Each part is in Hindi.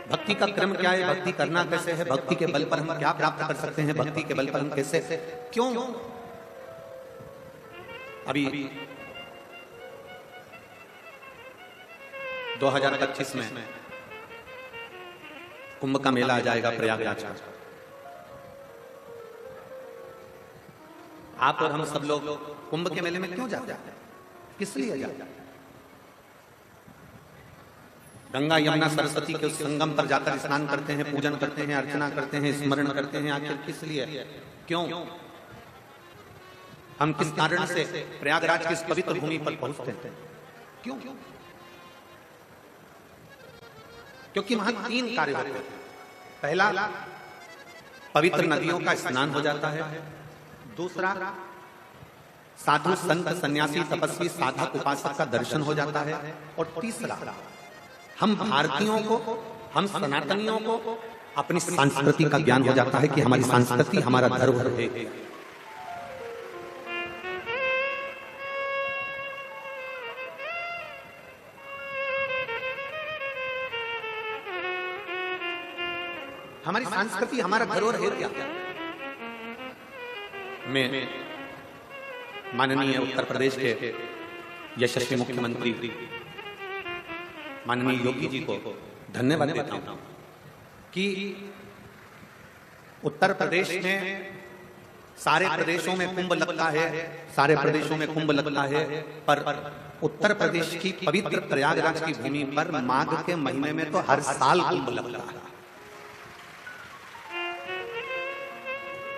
भक्ति का क्रम क्या है, भक्ति करना कैसे है, भक्ति के बल पर हम क्या प्राप्त कर सकते हैं, भक्ति के बल पर हम कैसे, क्यों अभी 2025 में कुंभ का मेला आ जाएगा प्रयागराज में। आप और हम सब लोग कुंभ के मेले में क्यों जाते हैं, किस लिए जाते हैं? गंगा यमुना सरस्वती के उस संगम पर जाकर स्नान करते हैं, पूजन करते हैं, अर्चना करते हैं, स्मरण करते हैं, आखिर किस लिए, क्यों? हम किस कारण से प्रयागराज की इस पवित्र भूमि पर पहुंचते हैं, क्यों? क्योंकि वहां 3 कार्य होते हैं। पहला, पवित्र नदियों का स्नान हो जाता है। दूसरा, साधु संत सन्यासी तपस्वी साधक उपासक का दर्शन हो जाता है। और तीसरा, हम भारतीयों को, हम सनातनियों को अपनी संस्कृति का ज्ञान हो जाता है कि हमारी संस्कृति हमारा धरोहर है। हमारी संस्कृति हमारा धरोहर है क्या? मैं माननीय उत्तर प्रदेश के यशस्वी मुख्यमंत्री माननीय योगी जी को धन्यवाद देता हूं कि उत्तर प्रदेश में सारे प्रदेशों में कुंभ लगता है, सारे प्रदेशों में कुंभ लगता है, पर उत्तर प्रदेश की पवित्र प्रयागराज की भूमि पर माघ के महीने में तो हर साल कुंभ लगता है।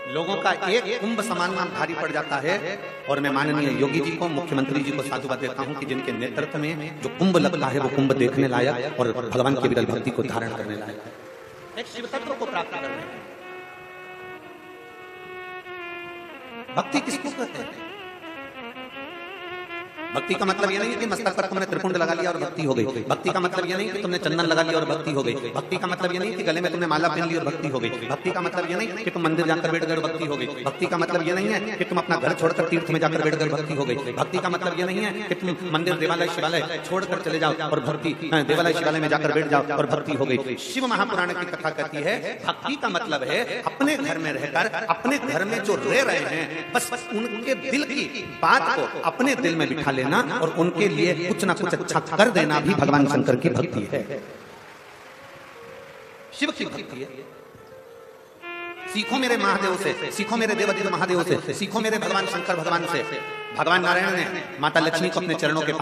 लोगों का एक कुंभ समान भारी पड़ जाता है। और मैं माननीय योगी जी को, मुख्यमंत्री जी को साधुवाद देता हूं कि जिनके नेतृत्व में जो कुंभ लगता है वो कुंभ देखने लायक और भगवान की विरल भक्ति को धारण करने लायक है, एक शिव तत्व को प्राप्त करने लायक। भक्ति किसको कहते हैं? भक्ति का मतलब यह नहीं कि मस्तक पर तुमने त्रिपुंड लगा लिया और भक्ति हो गई। भक्ति का मतलब यह नहीं कि तुमने चंदन लगा लिया और भक्ति हो गई। भक्ति का मतलब यह नहीं कि गले में तुमने माला पहन ली और भक्ति हो गई। भक्ति का मतलब यह नहीं कि तुम मंदिर जाकर बैठ गए और भक्ति हो गई। भक्ति का मतलब यह नहीं है कि तुम अपना घर छोड़कर तीर्थ में जाकर बैठ गए भक्ति हो गई। भक्ति का मतलब यह नहीं है कि तुम मंदिर देवालय शिवालय छोड़कर चले जाओ और भक्ति, देवालय शिवालय में जाकर बैठ जाओ और भक्ति हो गई। शिव महापुराण की कथा कहती है भक्ति का मतलब है अपने घर में रहकर, अपने घर में जो रह रहे हैं, बस उनके दिल की बात को अपने दिल में बिठा लेना और उनके लिए कुछ ना कुछ अच्छा कर देना भी भगवान शंकर की भक्ति है, शिव की भक्ति है। सीखो मेरे महादेव से, सीखो मेरे देवादिदेव महादेव से, सीखो मेरे भगवान शंकर भगवान से। भगवान नारायण ने माता लक्ष्मी को अपने चरणों के